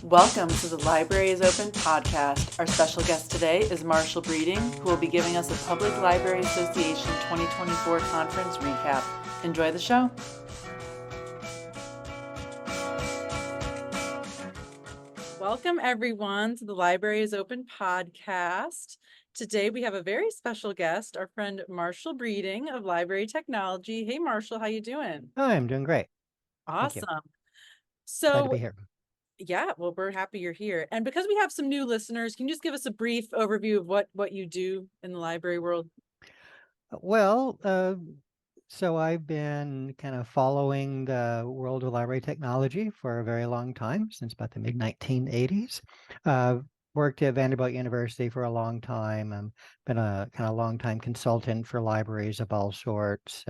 Welcome to the Library is Open podcast. Our special guest today is Marshall Breeding, who will be giving us a Public Library Association 2024 conference recap. Enjoy the show. Welcome, everyone, to the Library is Open podcast. Today, we have a very special guest, our friend Marshall Breeding of Library Technology. Hey, Marshall, how you doing? Hi, I'm doing great. Awesome. Glad to So, be here. yeah, well, we're happy you're here. And because we have some new listeners, can you just give us a brief overview of what you do in the library world? Well, so I've been kind of following the world of library technology for a very long time, since about the mid-1980s. Worked at Vanderbilt University for a long time. I've been a kind of long-time consultant for libraries of all sorts.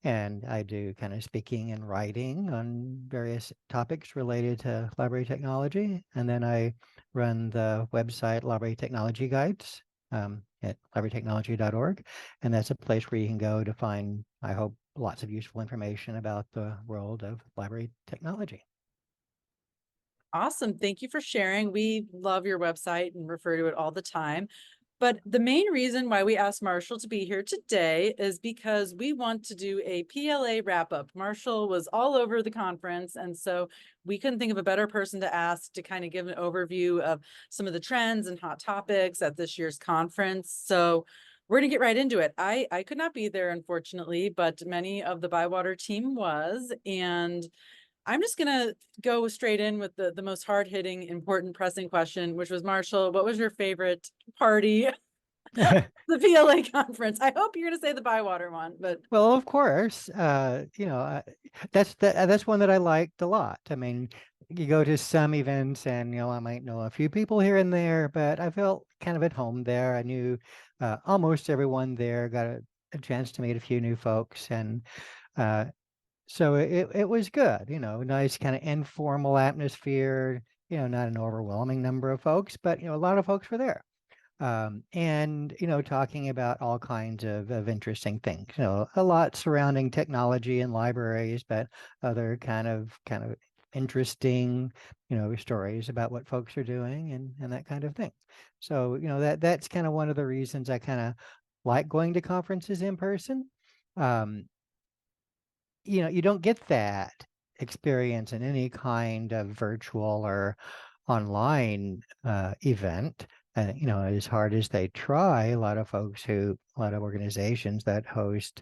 And I do kind of speaking and writing on various topics related to library technology. And then I run the website Library Technology Guides at librarytechnology.org. And that's a place where you can go to find, I hope, lots of useful information about the world of library technology. Awesome. Thank you for sharing. We love your website and refer to it all the time. But the main reason why we asked Marshall to be here today is because we want to do a PLA wrap-up. Marshall was all over the conference, and so we couldn't think of a better person to ask to kind of give an overview of some of the trends and hot topics at this year's conference. So we're going to get right into it. I could not be there, unfortunately, but many of the Bywater team was, and I'm just going to go straight in with the most hard-hitting, important, pressing question, which was, Marshall, what was your favorite party? The PLA conference. I hope you're going to say the Bywater one, but Well, of course, that's one that I liked a lot. I mean, you go to some events and, I might know a few people here and there, but I felt kind of at home there. I knew almost everyone there, got a chance to meet a few new folks. And so it was good, nice kind of informal atmosphere, not an overwhelming number of folks, but, a lot of folks were there. And talking about all kinds of interesting things, a lot surrounding technology and libraries, but other kind of interesting stories about what folks are doing and that kind of thing. So that's kind of one of the reasons I kind of like going to conferences in person. You don't get that experience in any kind of virtual or online event. As hard as they try, a lot of organizations that host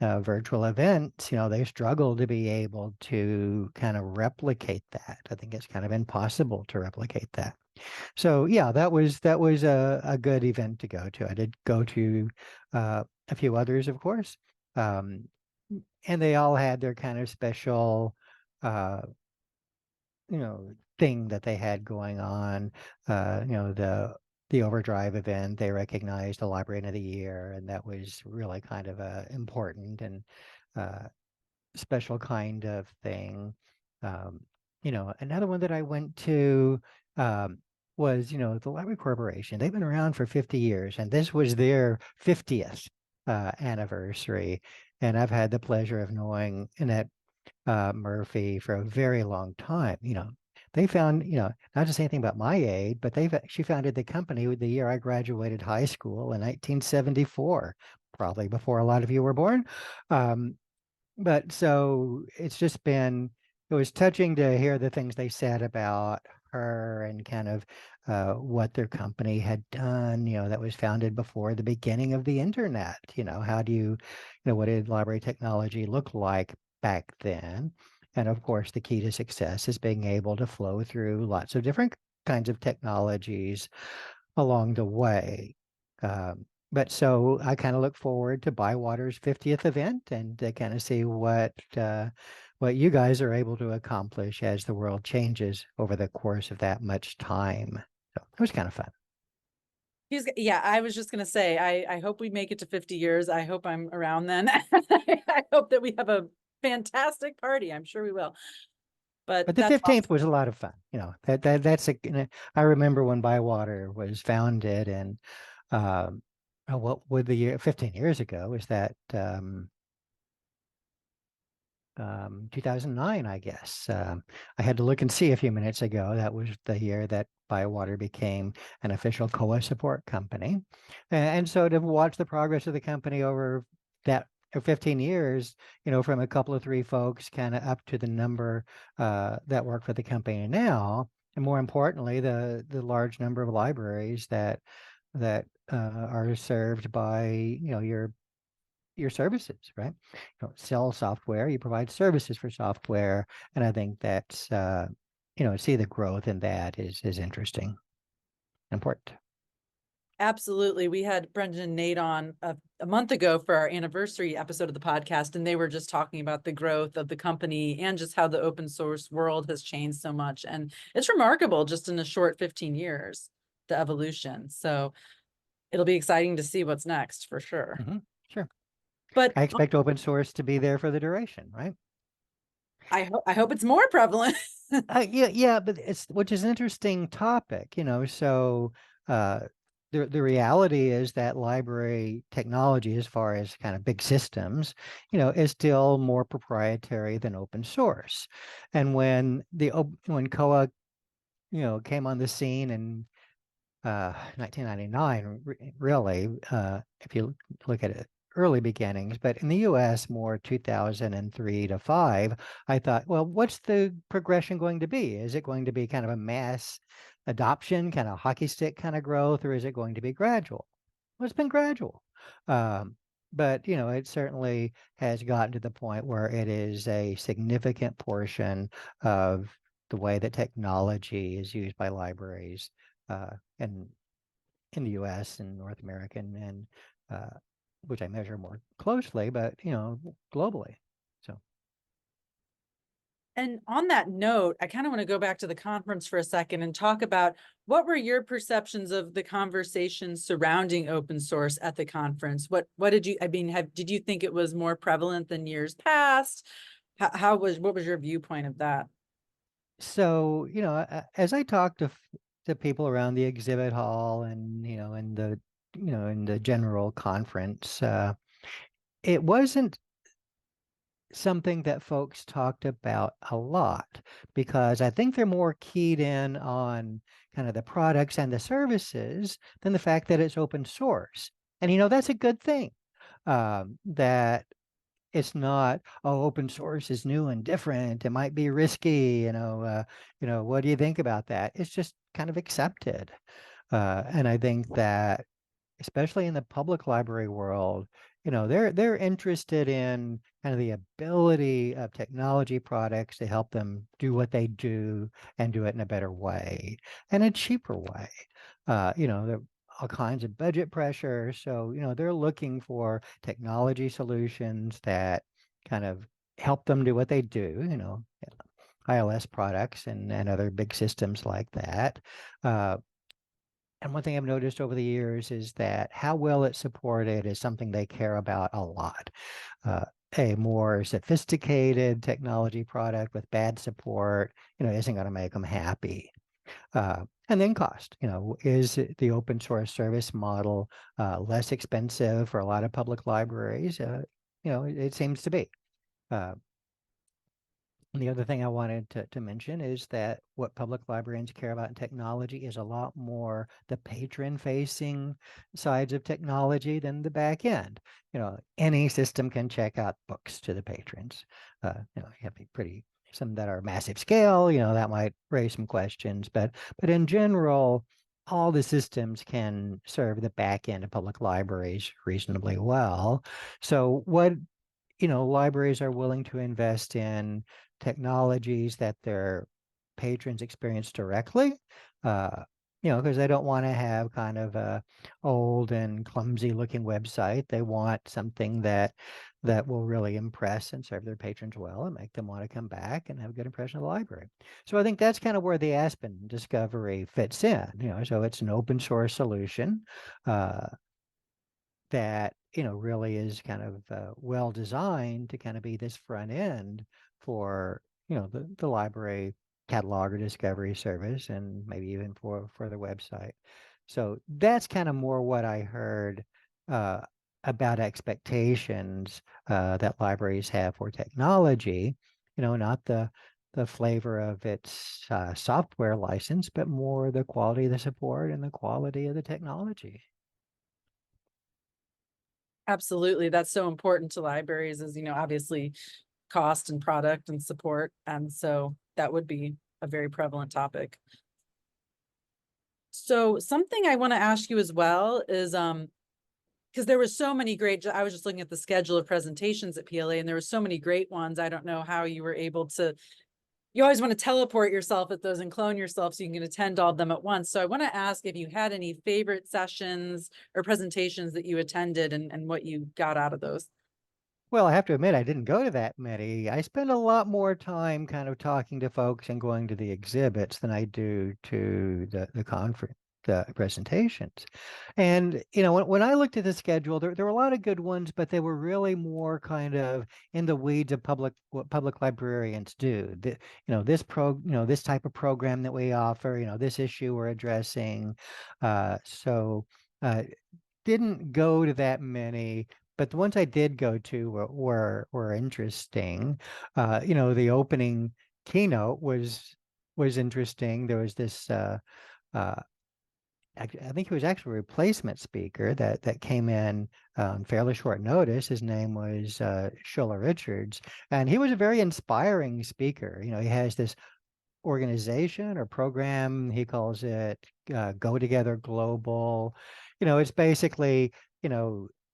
virtual events, they struggle to be able to kind of replicate that. I think it's kind of impossible to replicate that. So yeah, that was a good event to go to. I did go to a few others, of course, and they all had their kind of special uh, thing that they had going on. The Overdrive event, they recognized the Librarian of the Year, and that was really kind of a important and special kind of thing. Another one that I went to was, the Library Corporation. They've been around for 50 years, and this was their 50th anniversary. And I've had the pleasure of knowing Annette Murphy for a very long time. They found, not to say anything about my age, but she founded the company the year I graduated high school in 1974, probably before a lot of you were born. But so it's just been, it was touching to hear the things they said about her and kind of what their company had done, that was founded before the beginning of the internet. How do what did library technology look like back then? And of course, the key to success is being able to flow through lots of different kinds of technologies along the way. But so I kind of look forward to Bywater's 50th event and to kind of see what you guys are able to accomplish as the world changes over the course of that much time. So it was kind of fun. yeah, I was just going to say, I hope we make it to 50 years. I hope I'm around then. I hope that we have a fantastic party. I'm sure we will. But the that's 15th awesome. was a lot of fun. I remember when Bywater was founded, and what would the year 15 years ago is that 2009, I guess. I had to look and see a few minutes ago. That was the year that Bywater became an official COHA support company. And so to watch the progress of the company over that 15 years, from a couple of three folks kind of up to the number that work for the company now, and more importantly, the large number of libraries that are served by your services, right? You don't sell software, you provide services for software. And I think that's, see the growth in that is interesting, important. Absolutely. We had Brendan and Nate on a month ago for our anniversary episode of the podcast, and they were just talking about the growth of the company and just how the open source world has changed so much. And it's remarkable just in a short 15 years, the evolution. So it'll be exciting to see what's next for sure. Sure. But I expect open source to be there for the duration, right? I hope it's more prevalent. Yeah, but which is an interesting topic, so uh, the reality is that library technology, as far as kind of big systems, is still more proprietary than open source. And when COA, came on the scene in 1999, really, if you look at it, early beginnings, but in the US, more 2003 to 5, I thought, well, what's the progression going to be? Is it going to be kind of a mass adoption, kind of hockey stick kind of growth, or is it going to be gradual? Well, it's been gradual. But it certainly has gotten to the point where it is a significant portion of the way that technology is used by libraries, and in the US and North American, and which I measure more closely, but globally. So And on that note, I kind of want to go back to the conference for a second and talk about what were your perceptions of the conversations surrounding open source at the conference? What did you, did you think it was more prevalent than years past? What was your viewpoint of that? so as I talk to people around the exhibit hall and in the general conference, it wasn't something that folks talked about a lot, because I think they're more keyed in on kind of the products and the services than the fact that it's open source. And that's a good thing. That it's not, oh, open source is new and different. It might be risky. What do you think about that? It's just kind of accepted. And I think that, especially in the public library world, they're interested in kind of the ability of technology products to help them do what they do and do it in a better way and a cheaper way. There are all kinds of budget pressure, so they're looking for technology solutions that kind of help them do what they do. ILS products and other big systems like that. And one thing I've noticed over the years is that how well it's supported is something they care about a lot. Uh, a more sophisticated technology product with bad support, isn't going to make them happy. And then cost, is the open source service model less expensive for a lot of public libraries? It seems to be. Uh, And the other thing I wanted to mention is that what public librarians care about in technology is a lot more the patron-facing sides of technology than the back end. Any system can check out books to the patrons. You have to be some that are massive scale, that might raise some questions, but in general, all the systems can serve the back end of public libraries reasonably well. So what libraries are willing to invest in technologies that their patrons experience directly, because they don't want to have kind of a old and clumsy looking website. They want something that will really impress and serve their patrons well and make them want to come back and have a good impression of the library. So I think that's kind of where the Aspen discovery fits in. So it's an open source solution that really is kind of well designed to kind of be this front end for the library catalog or discovery service, and maybe even for the website. So that's kind of more what I heard about expectations that libraries have for technology, not the flavor of its software license, but more the quality of the support and the quality of the technology. Absolutely. That's so important to libraries is, obviously cost and product and support. And so that would be a very prevalent topic. So something I want to ask you as well is, because there were so many great, I was just looking at the schedule of presentations at PLA and there were so many great ones. I don't know how you were able to, you always want to teleport yourself at those and clone yourself so you can attend all of them at once. So I want to ask if you had any favorite sessions or presentations that you attended and what you got out of those. Well, I have to admit, I didn't go to that many. I spend a lot more time kind of talking to folks and going to the exhibits than I do to the conference, the presentations. And, when I looked at the schedule, there were a lot of good ones, but they were really more kind of in the weeds of what public librarians do. This type of program that we offer, this issue we're addressing. So, uh, didn't go to that many, but the ones I did go to were interesting. The opening keynote was interesting. There was this uh, I think he was actually a replacement speaker that came in on fairly short notice. His name was Shola Richards, and he was a very inspiring speaker. He has this organization or program. He calls it Go Together Global. It's basically,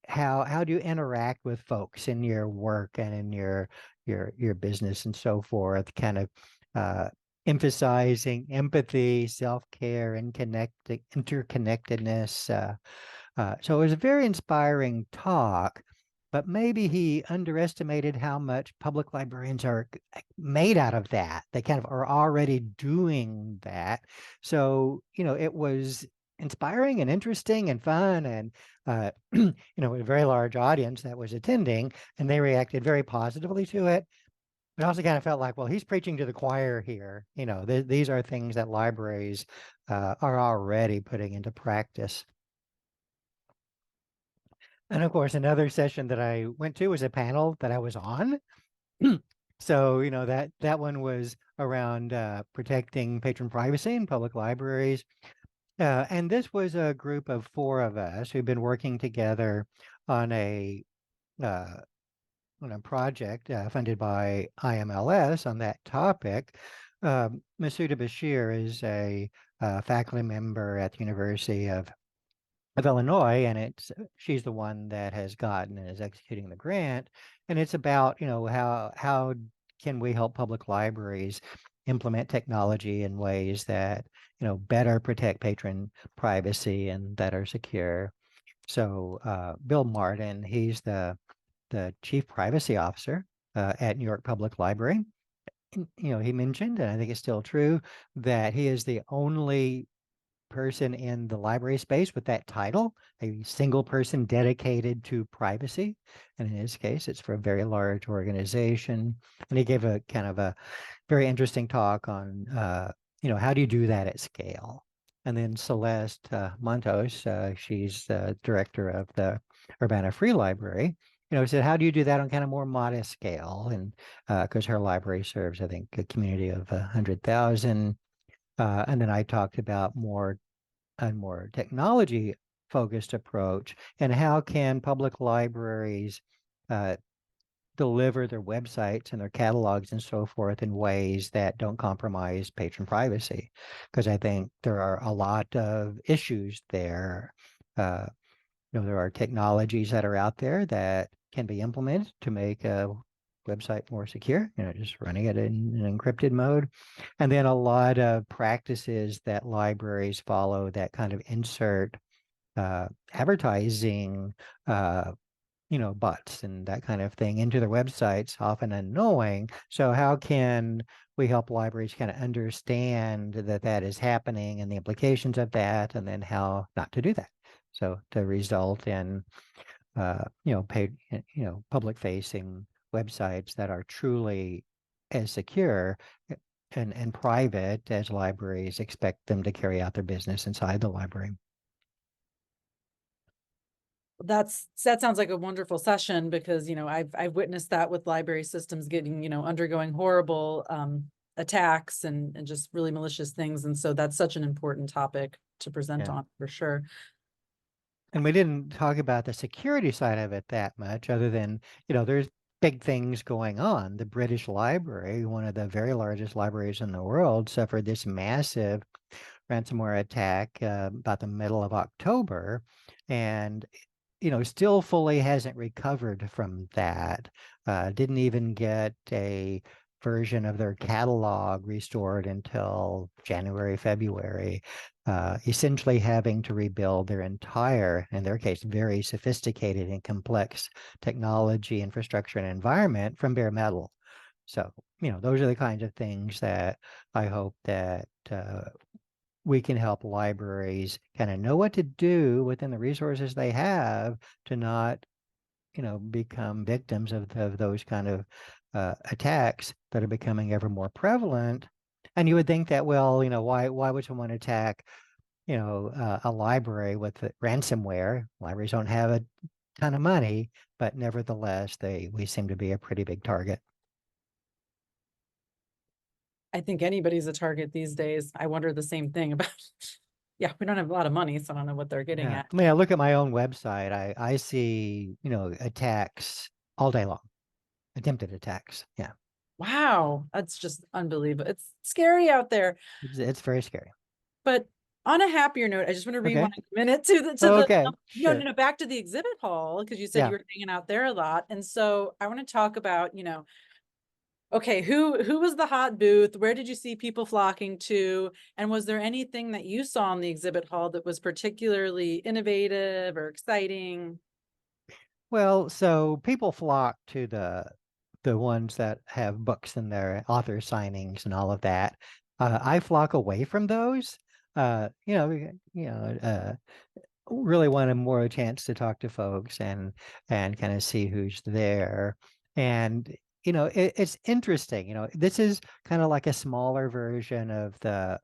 how do you interact with folks in your work and in your business and so forth, kind of uh, emphasizing empathy, self-care, and interconnectedness. So it was a very inspiring talk, but maybe he underestimated how much public librarians are made out of that. They kind of are already doing that. So, it was inspiring and interesting and fun and a very large audience that was attending, and they reacted very positively to it. But I also kind of felt like, well, he's preaching to the choir here. These are things that libraries are already putting into practice. And of course, another session that I went to was a panel that I was on. So, that one was around protecting patron privacy in public libraries. And this was a group of 4 of us who've been working together on uh, a project funded by IMLS on that topic. Masuda Bashir is a faculty member at the University of Illinois, and she's the one that has gotten and is executing the grant. And it's about, how can we help public libraries implement technology in ways that, better protect patron privacy and that are secure. So Bill Martin, he's the chief privacy officer at New York Public Library. He mentioned, and I think it's still true, that he is the only person in the library space with that title, a single person dedicated to privacy. And in his case, it's for a very large organization. And he gave a kind of a very interesting talk on, how do you do that at scale? And then Celeste Montos, she's the director of the Urbana Free Library, said, how do you do that on kind of more modest scale? And because her library serves, I think, a community of 100,000. And then I talked about a more technology focused approach and how can public libraries deliver their websites and their catalogs and so forth in ways that don't compromise patron privacy, because I think there are a lot of issues there. There are technologies that are out there that can be implemented to make a website more secure, just running it in an encrypted mode. And then a lot of practices that libraries follow that kind of insert advertising, bots and that kind of thing into their websites, often unknowing. So how can we help libraries kind of understand that that is happening and the implications of that, and then how not to do that? So to result in, paid, public facing websites that are truly as secure and private as libraries expect them to carry out their business inside the library. that sounds like a wonderful session because, I've witnessed that with library systems getting, undergoing horrible attacks and just really malicious things. And so that's such an important topic to present Yeah. on for sure. And we didn't talk about the security side of it that much, other than, there's big things going on. The British Library, one of the very largest libraries in the world, suffered this massive ransomware attack about the middle of October, and still fully hasn't recovered from that. Didn't even get a version of their catalog restored until January, February, essentially having to rebuild their entire, in their case, very sophisticated and complex technology, infrastructure, and environment from bare metal. So, those are the kinds of things that I hope that we can help libraries kind of know what to do within the resources they have to not, become victims of those kind of attacks that are becoming ever more prevalent. And you would think that, well, why would someone attack, a library with ransomware? Libraries don't have a ton of money, but nevertheless, we seem to be a pretty big target. I think anybody's a target these days. I wonder the same thing about, yeah, we don't have a lot of money, so I don't know what they're getting Yeah. at. I mean, I look at my own website, I see, attacks all day long, attempted attacks. Yeah. Wow, that's just unbelievable. It's scary out there. It's very scary. But on a happier note, I just want to Okay. rewind a minute to the Okay. no, no, Sure. no, back to the exhibit hall, because you said Yeah. you were hanging out there a lot. And so I want to talk about, okay, who was the hot booth? Where did you see people flocking to? And was there anything that you saw in the exhibit hall that was particularly innovative or exciting? Well, so people flock to the ones that have books in their author signings and all of that. I flock away from those. Really wanted more a chance to talk to folks and kind of see who's there. And it's interesting. This is kind of like a smaller version of the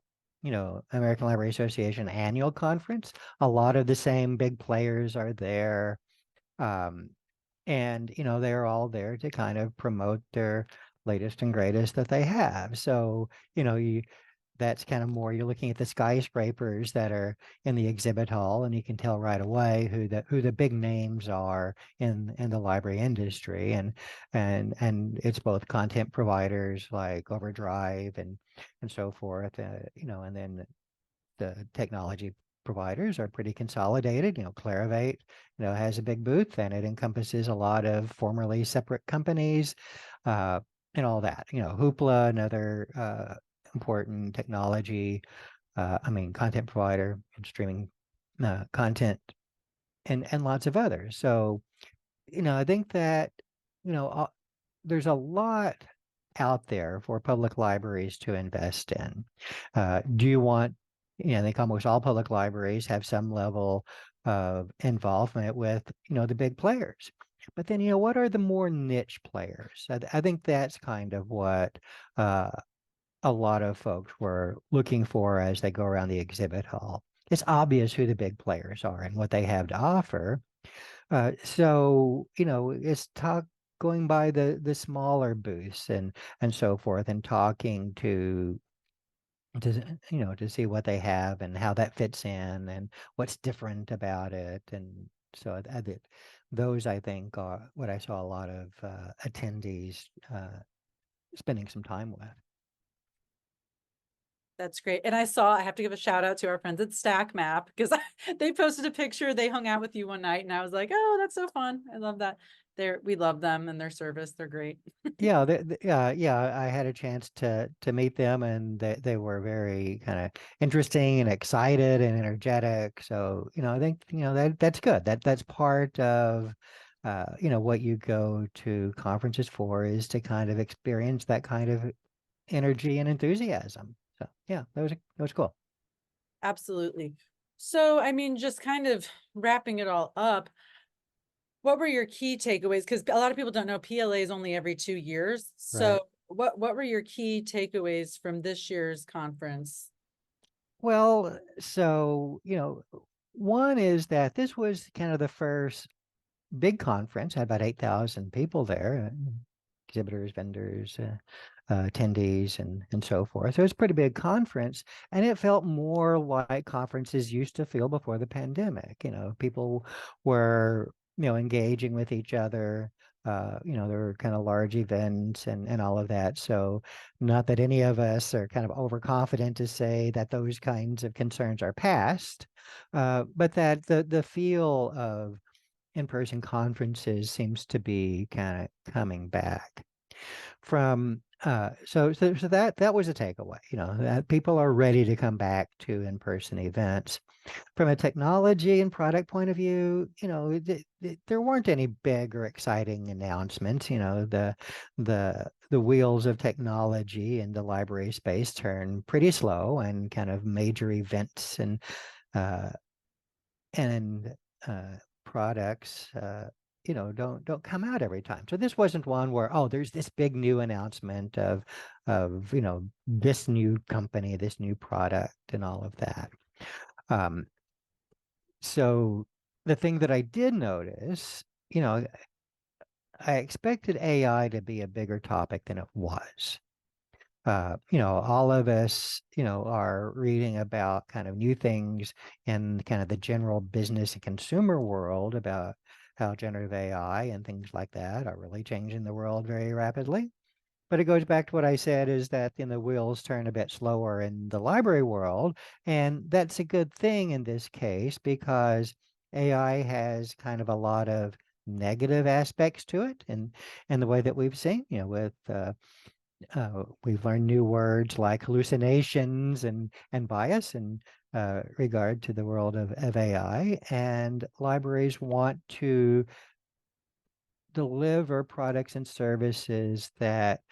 American Library Association annual conference. A lot of the same big players are there. Um, and they're all there to kind of promote their latest and greatest that they have. So you that's kind of more, you're looking at the skyscrapers that are in the exhibit hall, and you can tell right away who the big names are in the library industry. And it's both content providers like Overdrive and so forth, and then the technology providers are pretty consolidated. Clarivate, has a big booth, and it encompasses a lot of formerly separate companies, uh, and all that. Hoopla, another important technology, content provider and streaming content, and lots of others. So, I think that, you know, uh, there's a lot out there for public libraries to invest in. Do you want, I think almost all public libraries have some level of involvement with, the big players. But then, what are the more niche players? I think that's kind of what uh, a lot of folks were looking for as they go around the exhibit hall. It's obvious who the big players are and what they have to offer. So, it's going by the smaller booths and so forth, and talking to see what they have and how that fits in and what's different about it. And so I did those, I think, are what I saw a lot of attendees spending some time with. That's great. And I have to give a shout out to our friends at StackMap because they posted a picture. They hung out with you one night and I was like, oh, that's so fun. I love that. We love them and their service. They're great. Yeah, yeah, I had a chance to meet them, and they were very kind of interesting and excited and energetic. So, I think, that's good. That's part of what you go to conferences for, is to kind of experience that kind of energy and enthusiasm. So, yeah, that was cool. Absolutely. So, I mean, just kind of wrapping it all up, what were your key takeaways? Because a lot of people don't know PLA is only every 2 years. Right. So what were your key takeaways from this year's conference? Well, so, One is that this was kind of the first big conference, had about 8,000 people there, exhibitors, vendors, attendees, and so forth. So it was a pretty big conference, and it felt more like conferences used to feel before the pandemic. People were, engaging with each other. There were kind of large events and all of that. So not that any of us are kind of overconfident to say that those kinds of concerns are past, but that the feel of in-person conferences seems to be kind of coming back from so that was a takeaway, that people are ready to come back to in-person events. From a technology and product point of view, there weren't any big or exciting announcements. The wheels of technology in the library space turn pretty slow, and kind of major events uh, and products don't come out every time. So this wasn't one where, oh, there's this big new announcement of this new company, this new product, and all of that. um so the thing that I did notice, I expected AI to be a bigger topic than it was. All of us, are reading about kind of new things in kind of the general business and consumer world about how generative AI and things like that are really changing the world very rapidly. But it goes back to what I said, is that the wheels turn a bit slower in the library world. And that's a good thing in this case, because AI has kind of a lot of negative aspects to it, and the way that we've seen, with we've learned new words like hallucinations and bias in regard to the world of AI, and libraries want to deliver products and services that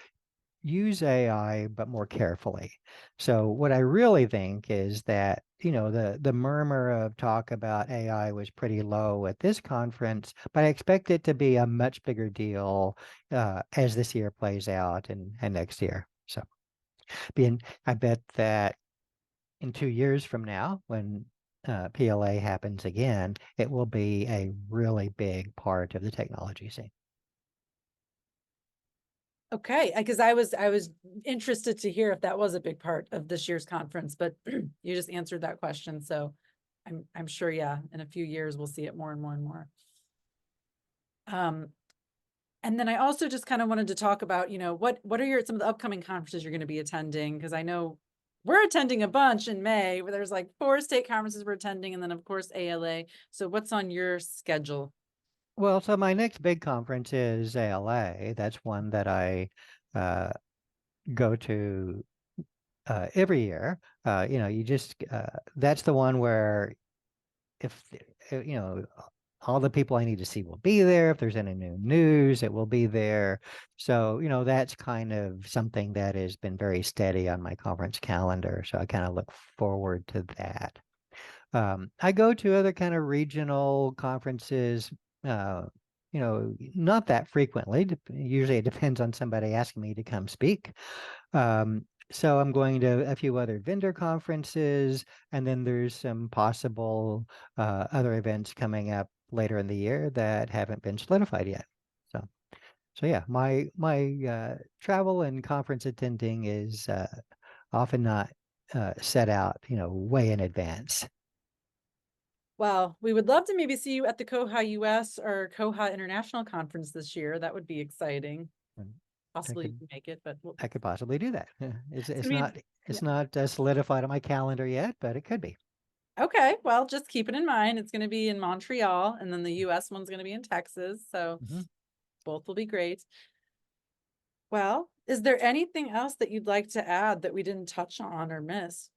use AI but more carefully. So what I really think is that, the murmur of talk about AI was pretty low at this conference, but I expect it to be a much bigger deal as this year plays out, and next year. So I bet that in 2 years from now, when PLA happens again, it will be a really big part of the technology scene. Okay, because I was interested to hear if that was a big part of this year's conference, but you just answered that question. So I'm sure, yeah, in a few years we'll see it more and more and more. And then I also just kind of wanted to talk about, what are some of the upcoming conferences you're going to be attending? Because I know we're attending a bunch in May, where there's like 4 state conferences we're attending, and then of course ALA. So what's on your schedule? Well, so my next big conference is ALA. That's one that I uh, go to every year. You just that's the one where, if all the people I need to see will be there. If there's any new news, it will be there. So, that's kind of something that has been very steady on my conference calendar. So I kind of look forward to that. I go to other kind of regional conferences, not that frequently. Usually it depends on somebody asking me to come speak. So I'm going to a few other vendor conferences, and then there's some possible other events coming up later in the year that haven't been solidified yet. So yeah, my travel and conference attending is often not set out, way in advance. Well, we would love to maybe see you at the COHA US or COHA International Conference this year. That would be exciting. And I Possibly you could can make it, but I could possibly do that. Yeah, It's it's it's gonna not be, yeah. it's not solidified on my calendar yet, but it could be. Okay, well, just keep it in mind. It's gonna be in Montreal, and then the US one's gonna be in Texas. So Mhm. both will be great. Well, is there anything else that you'd like to add that we didn't touch on or miss?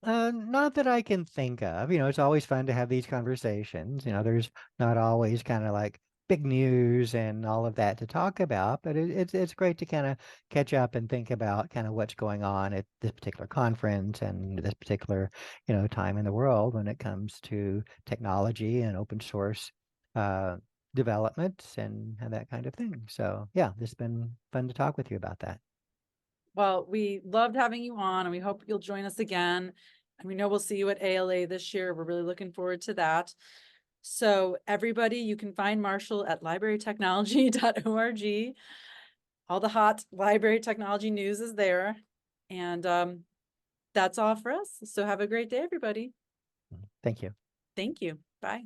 Not that I can think of. It's always fun to have these conversations. There's not always kind of like big news and all of that to talk about, but it's great to kind of catch up and think about kind of what's going on at this particular conference and this particular, time in the world when it comes to technology and open source uh, developments and that kind of thing. So yeah, it's been fun to talk with you about that. Well, we loved having you on, and we hope you'll join us again. And we know we'll see you at ALA this year. We're really looking forward to that. So everybody, you can find Marshall at librarytechnology.org. All the hot library technology news is there. And that's all for us. So have a great day, everybody. Thank you. Thank you. Bye.